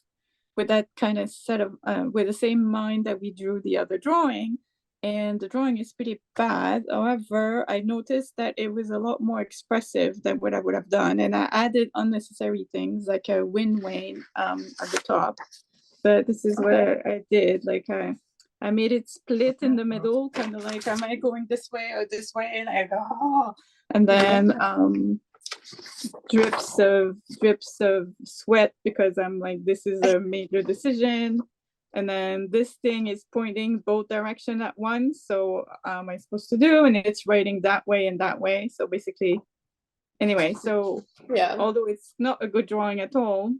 with that kind of set of with the same mind that we drew the other drawing, and the drawing is pretty bad. However, I noticed that it was a lot more expressive than what I would have done, and I added unnecessary things like a wind wane at the top. But this is what I did. Like I made it split in the middle, kind of like, am I going this way or this way? Like, oh, and then drips of sweat, because I'm like, this is a major decision, and then this thing is pointing both direction at once, so am I supposed to do, and it's writing that way and that way. So basically, anyway, so Yeah. although it's not a good drawing at all,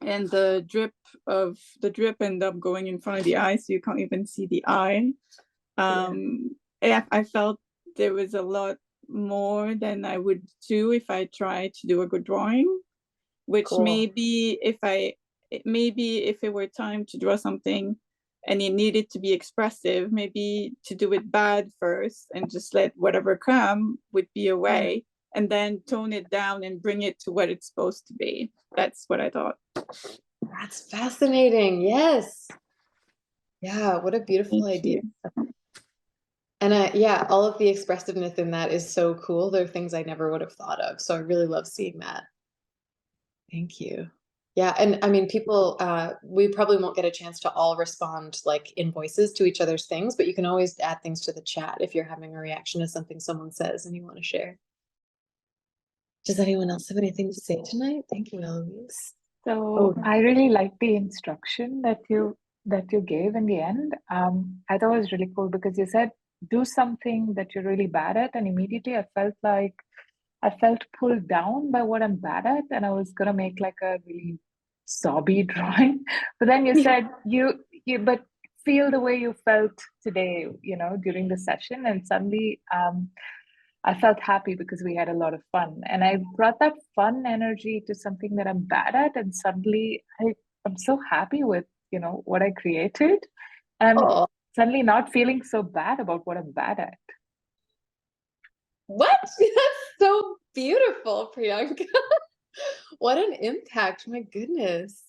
and the drip end up going in front of the eye, so you can't even see the eye. I felt there was a lot more than I would do if I tried to do a good drawing, which Cool. maybe if it were time to draw something and it needed to be expressive, maybe to do it bad first and just let whatever come would be a way, and then tone it down and bring it to what it's supposed to be. That's what I thought. That's fascinating. Yes. Yeah, what a beautiful Thank idea. you. And yeah, all of the expressiveness in that is so cool. There are things I never would have thought of. So I really love seeing that. Thank you. Yeah, and I mean, people, we probably won't get a chance to all respond like in voices to each other's things, but you can always add things to the chat if you're having a reaction to something someone says and you want to share. Does anyone else have anything to say tonight? Thank you, Eloise. So I really like the instruction that you gave in the end. I thought it was really cool because you said do something that you're really bad at, and immediately I felt pulled down by what I'm bad at, and I was gonna make like a really sobby drawing. But then you said but feel the way you felt today, during the session, and suddenly I felt happy because we had a lot of fun. And I brought that fun energy to something that I'm bad at, and suddenly I'm so happy with, what I created. And I'm suddenly not feeling so bad about what I'm bad at. What? That's so beautiful, Priyanka. What an impact. My goodness.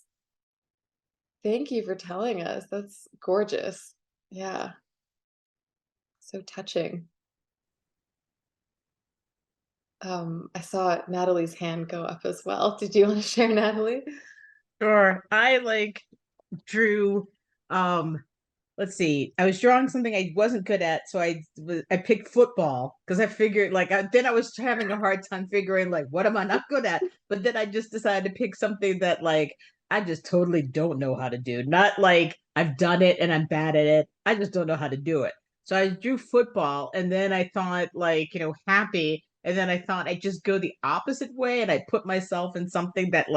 Thank you for telling us. That's gorgeous. Yeah. So touching. I saw Natalie's hand go up as well. Did you want to share, Natalie? Sure. I drew let's see. I was drawing something I wasn't good at, so I picked football because I figured then I was having a hard time figuring what am I not good at? But then I just decided to pick something that I just totally don't know how to do. Not like I've done it and I'm bad at it. I just don't know how to do it. So I drew football, and then I thought happy, and then I thought I'd just go the opposite way, and I put myself in something that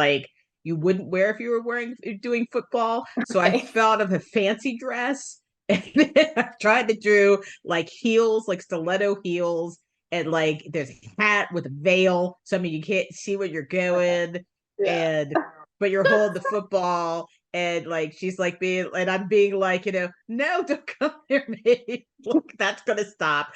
you wouldn't wear if you were doing football. So I thought of a fancy dress, and then I tried to draw heels, stiletto heels, and there's a hat with a veil, so I mean you can't see where you're going, but you're holding the football, and she's being, and I'm being no, don't come near me. That's gonna stop.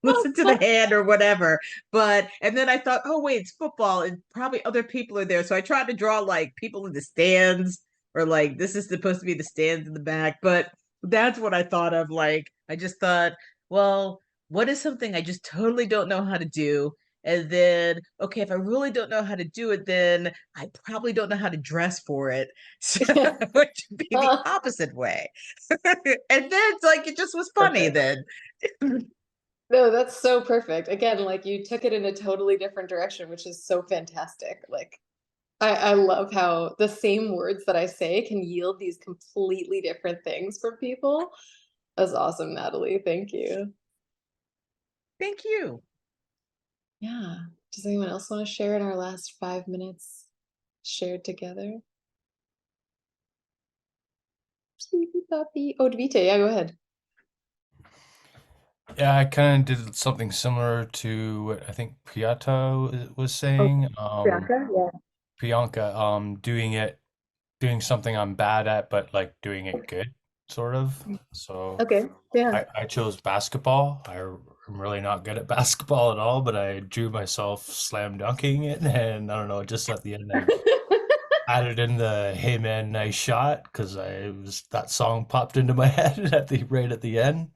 Listen to the hand or whatever. And then I thought, oh wait, it's football and probably other people are there. So I tried to draw people in the stands, or this is supposed to be the stands in the back. But that's what I thought of. I just thought, well, what is something I just totally don't know how to do? And then, okay, if I really don't know how to do it, then I probably don't know how to dress for it. So it would be the opposite way. And then it's like, it just was funny then. No, that's so perfect. Again, like you took it in a totally different direction, which is so fantastic. Like I love how the same words that I say can yield these completely different things from people. That's awesome, Natalie. Thank you. Thank you. Yeah. Does anyone else want to share in our last 5 minutes shared together? Sleepy puppy. Oh, Davita, yeah, go ahead. Yeah, I kind of did something similar to what I think Piata was saying. Priyanka, yeah. Priyanka, doing something I'm bad at, but like doing it good, sort of. So Okay, yeah. I chose basketball. I'm really not good at basketball at all, but I drew myself slam dunking it, and I don't know, just at the end I added in the "Hey man, nice shot" because that song popped into my head right at the end.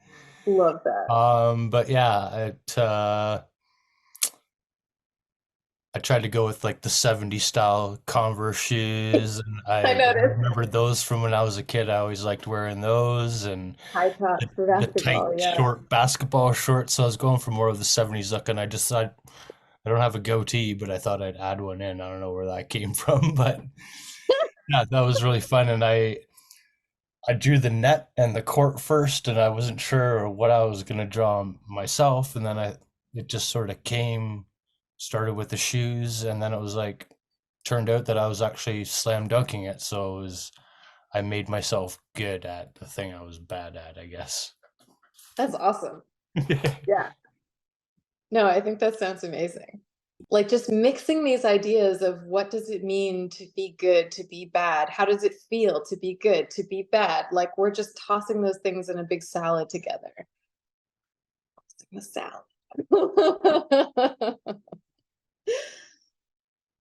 Love that. But yeah, I tried to go with like the 70s style Converse shoes, and I I noticed. remembered those from when I was a kid. I always liked wearing those, and High tops for the tight, basketball, yeah. short basketball shorts. So I was going for more of the 70s look, and I don't have a goatee, but I thought I'd add one in. I don't know where that came from, but yeah, that was really fun. And I drew the net and the court first, and I wasn't sure what I was gonna draw myself, and then it just sort of started with the shoes, and then it was like turned out that I was actually slam dunking it, so I made myself good at the thing I was bad at, I guess. That's awesome. Yeah. No, I think that sounds amazing. Like just mixing these ideas of what does it mean to be good, to be bad? How does it feel to be good, to be bad? Like we're just tossing those things in a big salad together. The salad.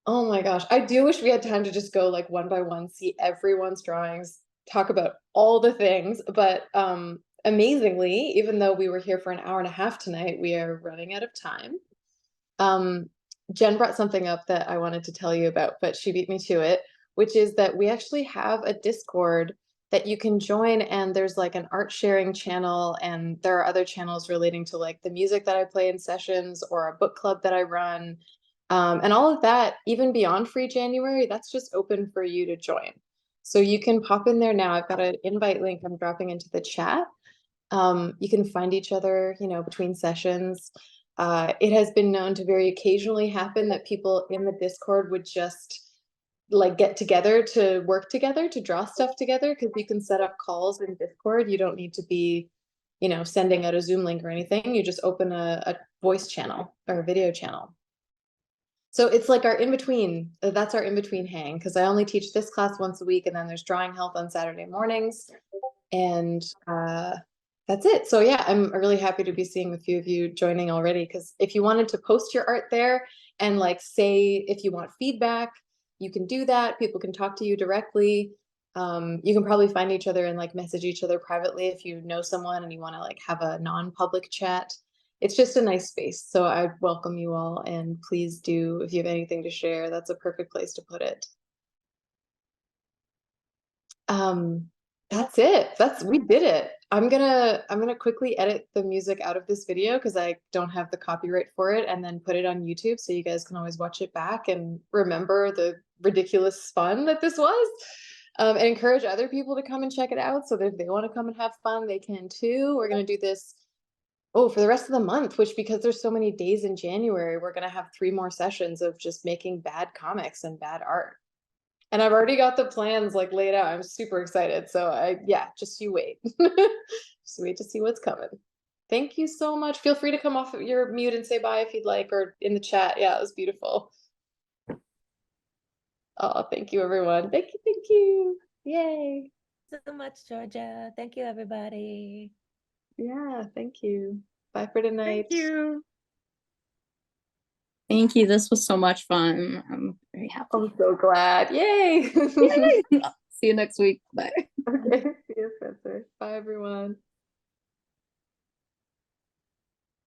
Oh my gosh. I do wish we had time to just go like one by one, see everyone's drawings, talk about all the things, but amazingly, even though we were here for an hour and a half tonight, we are running out of time. Jen brought something up that I wanted to tell you about, but she beat me to it, which is that we actually have a Discord that you can join, and there's like an art sharing channel, and there are other channels relating to like the music that I play in sessions or a book club that I run. And all of that, even beyond free January, that's just open for you to join. So you can pop in there now. I've got an invite link I'm dropping into the chat. You can find each other, between sessions. It has been known to very occasionally happen that people in the Discord would just like get together to work together, to draw stuff together, because you can set up calls in Discord. You don't need to be, sending out a Zoom link or anything. You just open a voice channel or a video channel. So it's like our in-between, that's our in-between hang, because I only teach this class once a week, and then there's drawing health on Saturday mornings. And that's it. So yeah, I'm really happy to be seeing a few of you joining already, because if you wanted to post your art there and like say if you want feedback, you can do that. People can talk to you directly. You can probably find each other and like message each other privately if you know someone and you want to like have a non-public chat. It's just a nice space. So I welcome you all, and please do, if you have anything to share, that's a perfect place to put it. That's it. We did it. I'm gonna quickly edit the music out of this video because I don't have the copyright for it, and then put it on YouTube so you guys can always watch it back and remember the ridiculous fun that this was. And encourage other people to come and check it out, so that if they want to come and have fun, they can too. We're gonna do this for the rest of the month, which, because there's so many days in January, we're gonna have 3 more sessions of just making bad comics and bad art. And I've already got the plans like laid out. I'm super excited. So just you wait. Just wait to see what's coming. Thank you so much. Feel free to come off of your mute and say bye if you'd like, or in the chat. Yeah, it was beautiful. Oh, thank you, everyone. Thank you. Thank you. Yay. So much, Georgia. Thank you, everybody. Yeah, thank you. Bye for tonight. Thank you. Thank you. This was so much fun. I'm very happy. I'm so glad. Yay. Yay! See you next week. Bye. Okay. See you, Spencer. Bye, everyone.